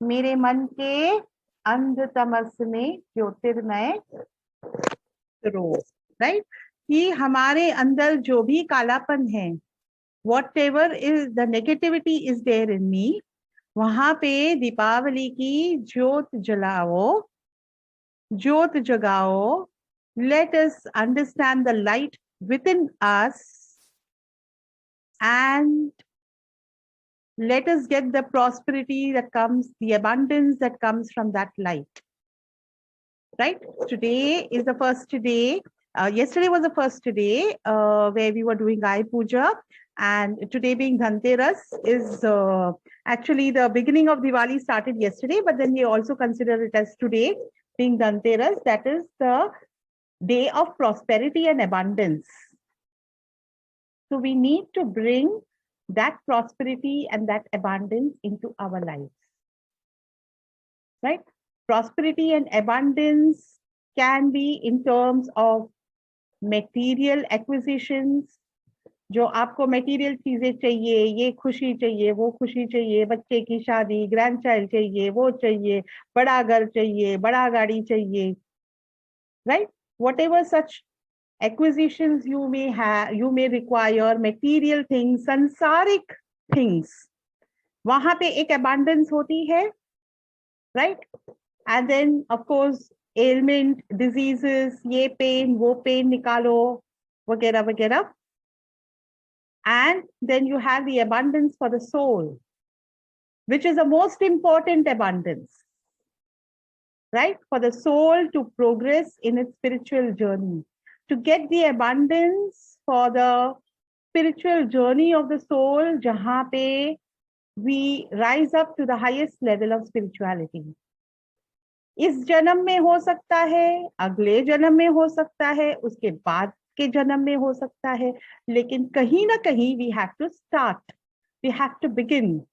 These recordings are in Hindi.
मेरे मन के अंधतमस में ज्योतिर्मय करो, राइट। कि हमारे अंदर जो भी कालापन है, whatever is the negativity is there in me, वहां पे दीपावली की ज्योत जलाओ, ज्योत जगाओ. Let us understand the light within us and let us get the prosperity that comes, the abundance that comes from that light. Right? Today is the first day. Yesterday was the first day where we were doing Gai Puja, and today being Dhanteras is actually the beginning of Diwali started yesterday, but then we also consider it as today being Dhanteras. That is the day of prosperity and abundance. So we need to bring that prosperity and that abundance into our lives. Right? Prosperity and abundance can be in terms of material acquisitions. जो आपको मटेरियल चीजें चाहिए, ये खुशी चाहिए, वो खुशी चाहिए, बच्चे की शादी, ग्रैंड चाइल्ड चाहिए, वो चाहिए, बड़ा घर चाहिए, बड़ा गाड़ी चाहिए, right? Whatever such acquisitions you may have, you may require material things, संसारिक things, वहां पे एक abundance होती है, right? And then of course ailment, diseases, ये pain, वो pain निकालो, वगैरह वगैरह. And then you have the abundance for the soul, which is the most important abundance, right? For the soul to progress in its spiritual journey, to get the abundance for the spiritual journey of the soul, jahan pe we rise up to the highest level of spirituality. इस जन्म में हो सकता है, अगले जन्म में हो सकता है, उसके बाद के जन्म में हो सकता है, लेकिन कहीं ना कहीं we have to start, we have to begin,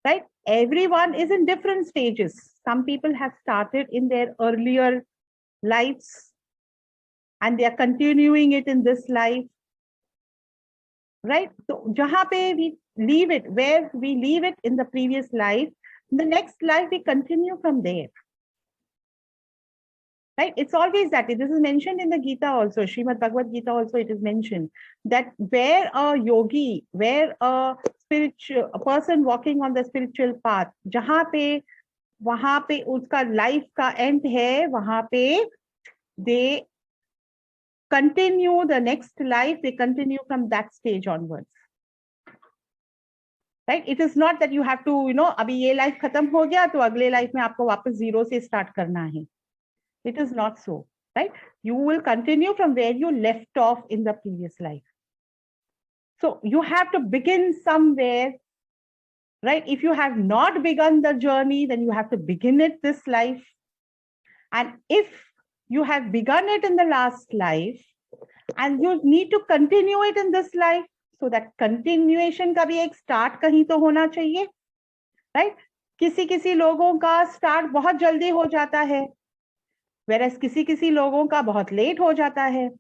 right? Everyone is in different stages. Some people have started in their earlier lives and they are continuing it in this life, right? So jahan pe we leave it, where we leave it in the previous life, in the next life we continue from there. Right? It's always that. This is mentioned in the Gita also, Srimad Bhagavad Gita also, it is mentioned that where a yogi, where a spiritual, a person walking on the spiritual path, jahan pe, wahan pe uska life ka end hai, wahan pe they continue the next life, they continue from that stage onwards. Right? It is not that you have to, abhi ye life khatam ho gaya, to agle life mein aapko wapas zero se start karna hai. It is not so. Right? You will continue from where you left off in the previous life. So you have to begin somewhere, right? If you have not begun the journey, then you have to begin it this life. And if you have begun it in the last life, and you need to continue it in this life, so that continuation का भी एक start कहीं तो होना चाहिए, right? किसी लोगों का start बहुत जल्दी हो जाता है, whereas किसी लोगों का बहुत late हो जाता है.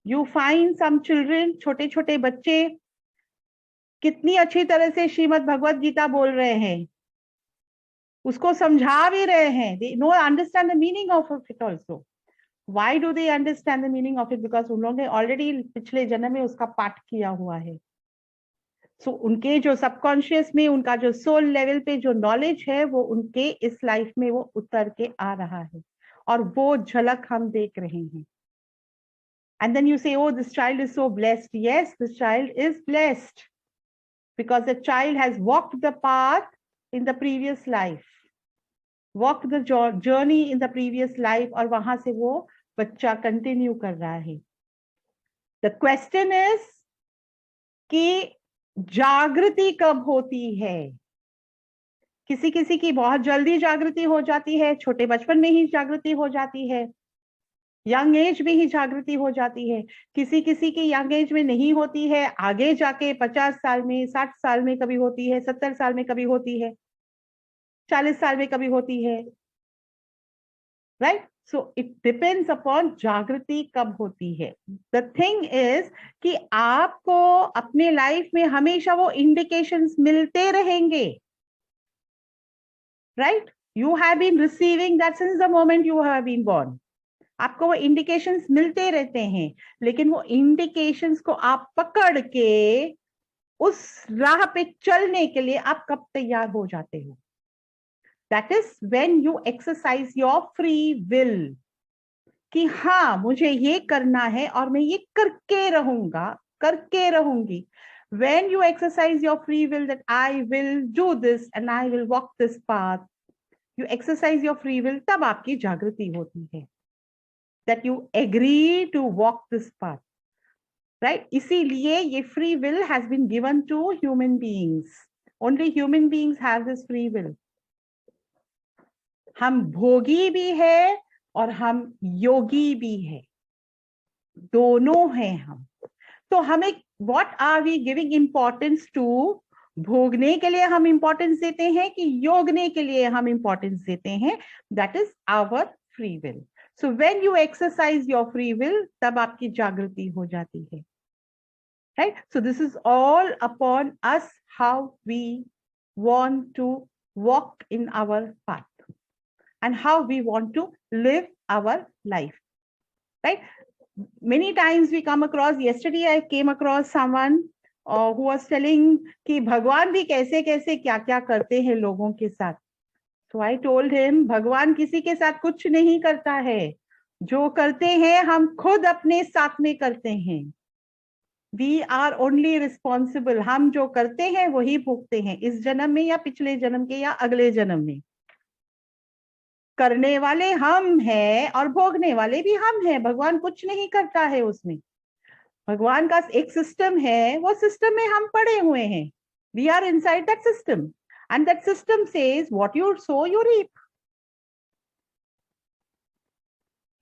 You find some children, छोटे बच्चे कितनी अच्छी तरह से श्रीमद् भगवत गीता बोल रहे हैं, उसको समझा भी रहे हैं. They know, understand the meaning of it also. Why do they understand the meaning of it? Because उन लोगों ने already पिछले जन्म में उसका पाठ किया हुआ है. So उनके जो subconscious में, उनका जो soul level पे जो knowledge है, वो उनके इस life में वो उतर के आ रहा है, और वो झलक हम देख रहे हैं. And then you say, oh, this child is so blessed. Yes, this child is blessed because the child has walked the path in the previous life, walked the journey in the previous life, और वहां से वो बच्चा continue कर रहा है. The question is कि जागृति कब होती है? किसी की बहुत जल्दी जागृति हो जाती है, छोटे बचपन में ही जागृति हो जाती है, यंग एज में ही जागृति हो जाती है. किसी की यंग एज में नहीं होती है, आगे जाके 50 साल में, 60 साल में कभी होती है, 70 साल में कभी होती है, 40 साल में कभी होती है. Right? So it depends upon जागृति कब होती है. द थिंग इज कि आपको अपने लाइफ में हमेशा वो इंडिकेशंस मिलते रहेंगे. right? You have been receiving that since the moment you have been born. आपको वो इंडिकेशंस मिलते रहते हैं, लेकिन वो इंडिकेशंस को आप पकड़ के उस राह पे चलने के लिए आप कब तैयार हो जाते हो? That is when you exercise your free will, कि हाँ मुझे ये करना है और मैं ये करके रहूंगा, करके रहूंगी. When you exercise your free will that I will do this and I will walk this path, you exercise your free will, तब आपकी जागृति होती है. That you agree to walk this path, right? इसीलिए ये free will has been given to human beings. Only human beings have this free will. हम भोगी भी है और हम योगी भी है, दोनों हैं हम. तो हमें what are we giving importance to? भोगने के लिए हम इंपॉर्टेंस देते हैं कि योगने के लिए हम इंपॉर्टेंस देते हैं? That is our free will. So when you exercise your free will, तब आपकी जागृति हो जाती है, right? So this is all upon us, how we want to walk in our path and how we want to live our life, right? Many times we come across, yesterday I came across someone who was telling कि भगवान भी कैसे कैसे क्या क्या करते हैं लोगों के साथ. So I told him, भगवान किसी के साथ कुछ नहीं करता है, जो करते हैं हम खुद अपने साथ में करते हैं. We are only responsible. हम जो करते हैं वही भोगते हैं, इस जन्म में या पिछले जन्म के या अगले जन्म में. करने वाले हम हैं और भोगने वाले भी हम हैं. भगवान कुछ नहीं करता है उसमें. भगवान का एक सिस्टम है, वो सिस्टम में हम पड़े हुए हैं. We are inside that system and that system says what you sow you reap,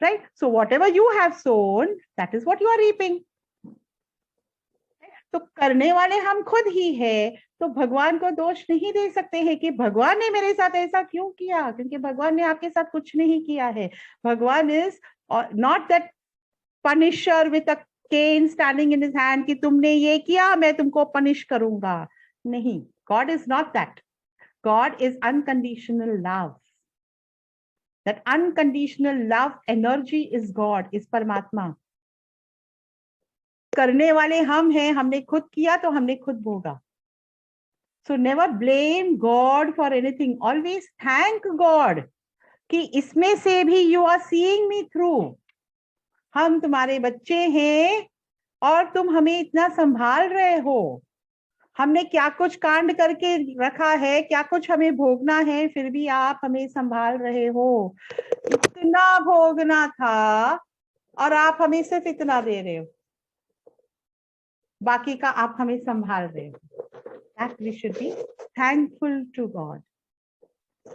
right? So whatever you have sown, that is what you are reaping. तो करने वाले हम खुद ही है. तो भगवान को दोष नहीं दे सकते हैं कि भगवान ने मेरे साथ ऐसा क्यों किया, क्योंकि भगवान ने आपके साथ कुछ नहीं किया है. भगवान is not that punisher with a cane standing in his hand कि तुमने ये किया मैं तुमको पनिश करूंगा. नहीं, God is not that. God is unconditional love. That unconditional love energy is God, is परमात्मा. करने वाले हम हैं, हमने खुद किया तो हमने खुद भोगा. So never blame God for anything, always thank God कि इसमें से भी you are seeing me through. हम तुम्हारे बच्चे हैं और तुम हमें इतना संभाल रहे हो. हमने क्या कुछ कांड करके रखा है, क्या कुछ हमें भोगना है, फिर भी आप हमें संभाल रहे हो. इतना भोगना था और आप हमें सिर्फ इतना दे रहे हो, बाकी का आप हमें संभाल रहे हो. That we should be thankful to God,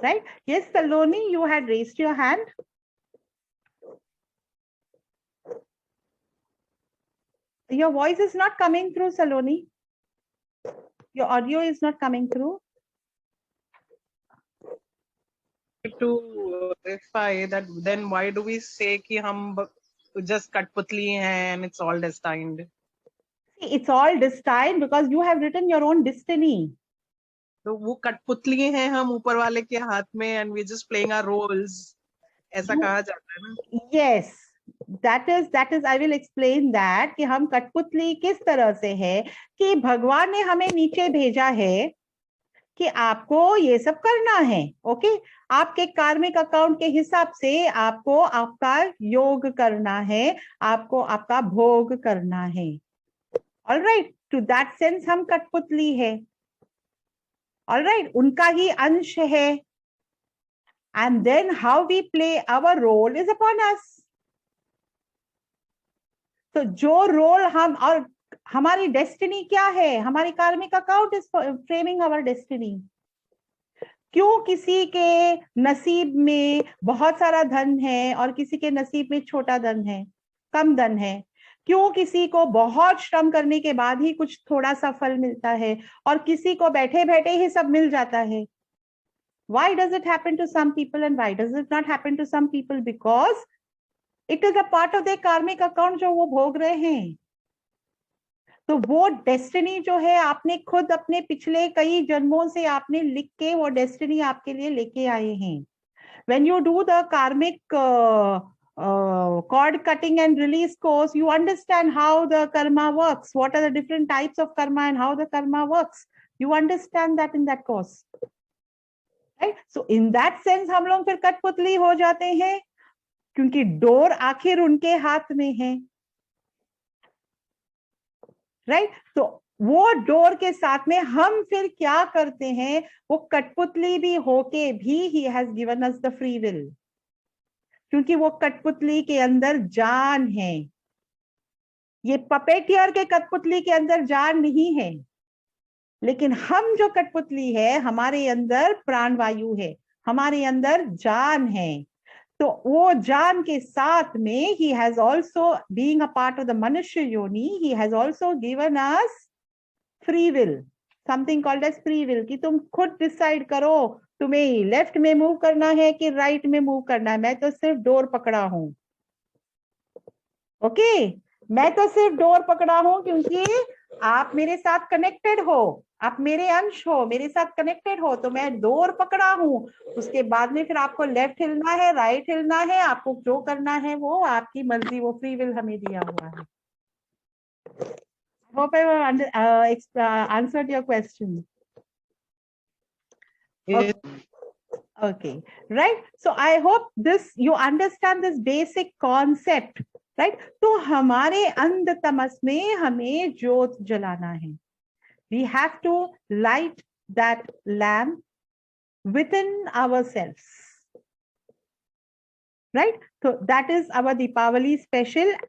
right? Yes, Saloni, you had raised your hand. Your voice is not coming through, Saloni. Your audio is not coming through. To verify that, then why do we say कि हम just कठपुतली हैं and it's all destined? See, it's all destined because you have written your own destiny. तो वो कठपुतली हैं हम ऊपर वाले के हाथ में and we're just playing our roles, ऐसा कहा जाता है ना? Yes, that is I will explain that कि हम कठपुतली किस तरह से है कि भगवान ने हमें नीचे भेजा है कि आपको ये सब करना है. ओके, आपके कार्मिक अकाउंट के हिसाब से आपको आपका योग करना है, आपको आपका भोग करना है. All right, to that sense हम कठपुतली है. ऑल राइट, उनका ही अंश है. And then how we play our role is upon us. तो जो रोल हम, और हमारी डेस्टिनी क्या है, हमारी karmic account is framing our destiny. क्यों किसी के नसीब में बहुत सारा धन है और किसी के नसीब में छोटा धन है, कम धन है? क्यों किसी को बहुत श्रम करने के बाद ही कुछ थोड़ा सा फल मिलता है और किसी को बैठे बैठे ही सब मिल जाता है? Why does it happen to some people and why does it not happen to some people? Because it is a part of their karmic account जो वो भोग रहे हैं. तो वो डेस्टिनी जो है आपने खुद अपने पिछले कई जन्मों से आपने लिख के वो डेस्टिनी आपके लिए लेके आए हैं. When you do the karmic cord cutting and release course, you understand how the karma works, what are the different types of karma and how the karma works. You understand that in that course, right? So in that sense हम लोग फिर कठपुतली हो जाते हैं क्योंकि डोर आखिर उनके हाथ में है, राइट? तो वो डोर के साथ में हम फिर क्या करते हैं, वो कठपुतली भी होके भी he has given us the free will, क्योंकि वो कठपुतली के अंदर जान है. ये पपेटियर के कठपुतली के अंदर जान नहीं है, लेकिन हम जो कठपुतली है हमारे अंदर प्राणवायु है, हमारे अंदर जान है. तो वो जान के साथ में he has also, being a part of the मनुष्य योनि, he has also given us free will, something called as free will, कि तुम खुद डिसाइड करो तुम्हें लेफ्ट में मूव करना है कि राइट में मूव करना है. मैं तो सिर्फ डोर पकड़ा हूं, ओके? मैं तो सिर्फ डोर पकड़ा हूं क्योंकि आप मेरे साथ कनेक्टेड हो, आप मेरे अंश हो, मेरे साथ कनेक्टेड हो, तो मैं डोर पकड़ा हूं. उसके बाद में फिर आपको लेफ्ट हिलना है, राइट हिलना है, आपको जो करना है वो आपकी मर्जी, वो फ्री विल हमें दिया हुआ है. Hope I answered your question. Okay, right? So I hope this you understand this basic concept, right? तो हमारे अंध तमस में हमें ज्योत जलाना है. We have to light that lamp within ourselves, right? So that is our Deepavali special.